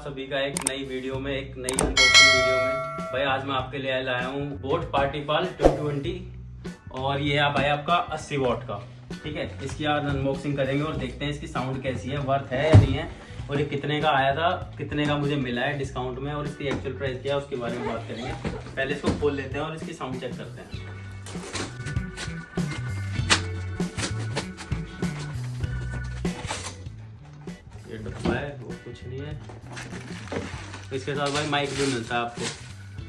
सभी का एक नई वीडियो में, एक नई अनबॉक्सिंग वीडियो में। भाई आज मैं आपके लिए लाया हूँ बोट पार्टीपाल 220 और ये आप आया आपका 80 वॉट का। ठीक है, इसकी आज अनबॉक्सिंग करेंगे और देखते हैं इसकी साउंड कैसी है, वर्थ है या नहीं है, और ये कितने का आया था, कितने का मुझे मिला है डिस्काउंट में, और इसकी एक्चुअल प्राइस क्या है उसके बारे में बात करेंगे। पहले इसको खोल लेते हैं और इसकी साउंड चेक करते हैं। ये डब्बा है, वो कुछ नहीं है। इसके साथ भाई माइक भी मिलता है आपको।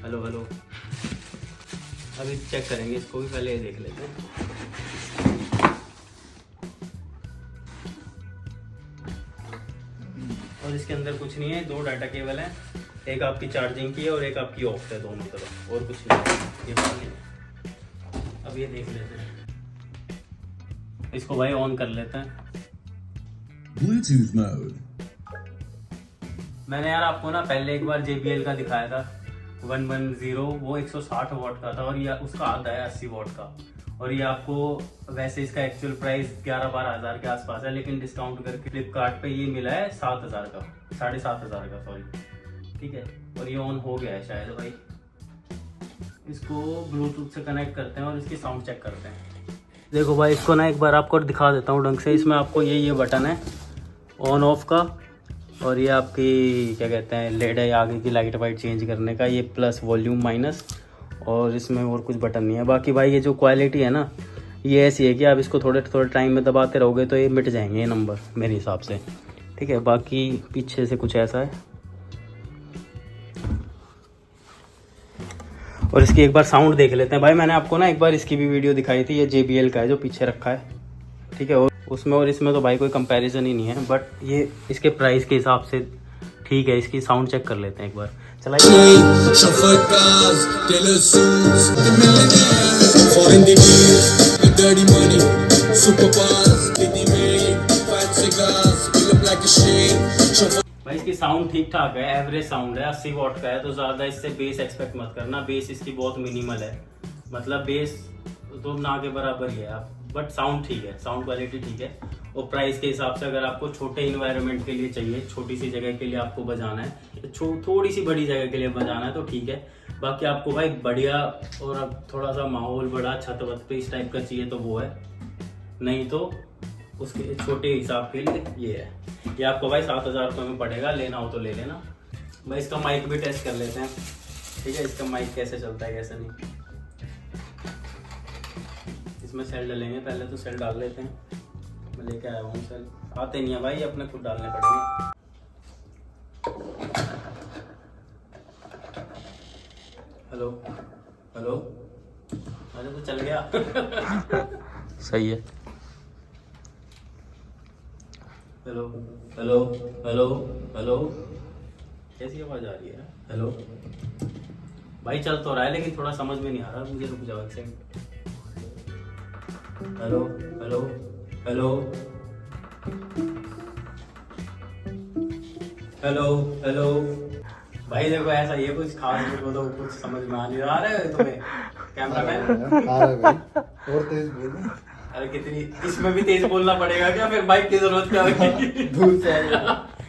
हेलो हेलो, अभी चेक करेंगे इसको भी, पहले ये देख लेते हैं। और इसके अंदर कुछ नहीं है, दो डाटा केबल है, एक आपकी चार्जिंग की है और एक आपकी ऑफ है, दोनों तरफ, और कुछ नहीं है। ये नहीं है। अब ये देख लेते हैं, इसको भाई ऑन कर लेते हैं। Bluetooth mode. मैंने यार आपको ना पहले एक बार JBL का दिखाया था 110, वो 160 वॉट का था और ये उसका आता है 80 वॉट का। और ये आपको वैसे इसका एक्चुअल प्राइस 11-12 हज़ार के आसपास है, लेकिन डिस्काउंट करके फ्लिपकार्ट पे ये मिला है 7,000 का, 7,500 का सॉरी। ठीक है, और ये ऑन हो गया है शायद। भाई इसको ब्लूटूथ से कनेक्ट करते हैं और इसकी साउंड चेक करते हैं। देखो भाई, इसको ना एक बार आपको दिखा देता हूँ ढंग से। इसमें आपको ये बटन है ऑन ऑफ का, और ये आपकी क्या कहते हैं लेड है आगे की लाइट वाइट चेंज करने का, ये प्लस वॉल्यूम माइनस, और इसमें और कुछ बटन नहीं है। बाकी भाई ये जो क्वालिटी है ना, ये ऐसी है कि आप इसको थोड़े थोड़े टाइम में दबाते रहोगे तो ये मिट जाएंगे ये नंबर मेरे हिसाब से। ठीक है, बाकी पीछे से कुछ ऐसा है। और इसकी एक बार साउंड देख लेते हैं। भाई मैंने आपको ना एक बार इसकी भी वीडियो दिखाई थी, ये JBL का है जो पीछे रखा है। ठीक है, और उसमें और इसमें तो भाई कोई कंपैरिजन ही नहीं है, बट ये इसके प्राइस के हिसाब से ठीक है। इसकी साउंड चेक कर लेते हैं एक बार, चलाइए। भाई इसकी साउंड ठीक ठाक है, एवरेज साउंड है, 80 वॉट का है, तो ज़्यादा इससे बेस एक्सपेक्ट मत करना। बेस इसकी बहुत मिनिमल है, मतलब बेस तो ना के बराबर ही है आप, बट साउंड ठीक है, साउंड क्वालिटी ठीक है। और प्राइस के हिसाब से अगर आपको छोटे इन्वायरमेंट के लिए चाहिए, छोटी सी जगह के लिए आपको बजाना है, थोड़ी सी बड़ी जगह के लिए बजाना है तो ठीक है। बाकी आपको भाई बढ़िया और अब थोड़ा सा माहौल बड़ा छत वत पे इस टाइप का चाहिए तो वो है, नहीं तो उसके छोटे हिसाब के लिए ये है। ये आपको भाई 7,000 रुपये में पड़ेगा, लेना हो तो ले लेना। भाई इसका माइक भी टेस्ट कर लेते हैं। ठीक है, इसका माइक कैसे चलता है कैसे नहीं। इसमें सेल डालेंगे, पहले तो सेल डाल लेते हैं। मैं लेके आया हूँ सेल, आते नहीं है भाई, अपने खुद डालने पड़ेंगे। हेलो हेलो, अरे तो चल गया। सही है। हेलो हेलो हेलो हेलो, कैसी आवाज आ रही है? हेलो भाई, चल तो रहा है लेकिन थोड़ा समझ में नहीं आ रहा मुझे, रुक जाओ एक second. Hello hello hello hello hello. भाई देखो ऐसा ये कुछ खास मेरे को तो कुछ समझ में आ नहीं रहा है तुम्हें, कैमरामैन। और तेज बोलो। अरे कितनी, इसमें भी तेज बोलना पड़ेगा क्या? फिर माइक की जरूरत क्या होगी?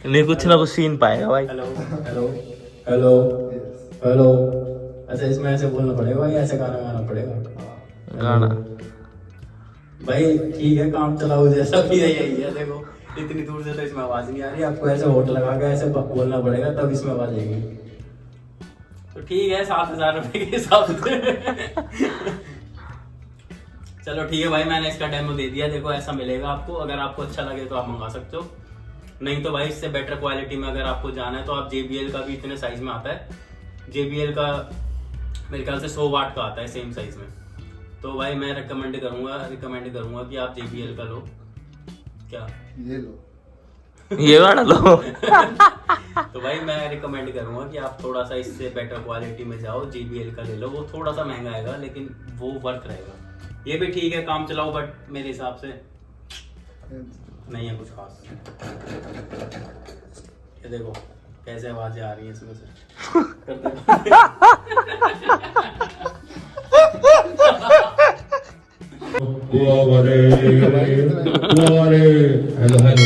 नहीं, कुछ ना कुछ सीन पाएगा भाई। हेलो हेलो हेलो हेलो, अच्छा इसमें ऐसे बोलना पड़ेगा भाई, ऐसे गाना गाना पड़ेगा गाना। भाई ठीक है, काम चलाओ जैसा भी है यही है। देखो इतनी दूर से तो इसमें आवाज नहीं आ रही, आपको ऐसे होट लगा के ऐसे बोलना पड़ेगा तब इसमें आवाज आएगी। तो ठीक है, 7,000 रुपये के हिसाब से। चलो ठीक है भाई, मैंने इसका डेमो दे दिया। देखो ऐसा मिलेगा आपको, अगर आपको अच्छा लगे तो आप मंगा सकते हो, नहीं तो भाई इससे बेटर क्वालिटी में अगर आपको जाना है तो आप JBL का भी इतने साइज में आता है। JBL का मेरे ख्याल से 100 वाट का आता है सेम साइज में। तो भाई मैं रिकमेंड करूंगा कि आप JBL का लो। क्या ये लो, ये वाला लो। तो भाई मैं रिकमेंड करूंगा कि आप थोड़ा सा इससे बेटर क्वालिटी में जाओ, JBL का ले लो। वो थोड़ा सा महंगा आएगा लेकिन वो वर्थ रहेगा। ये भी ठीक है, काम चलाओ, बट मेरे हिसाब से नहीं है कुछ खास। ये देखो कैसे आवाजें आ रही है इसमें से। Hello hello.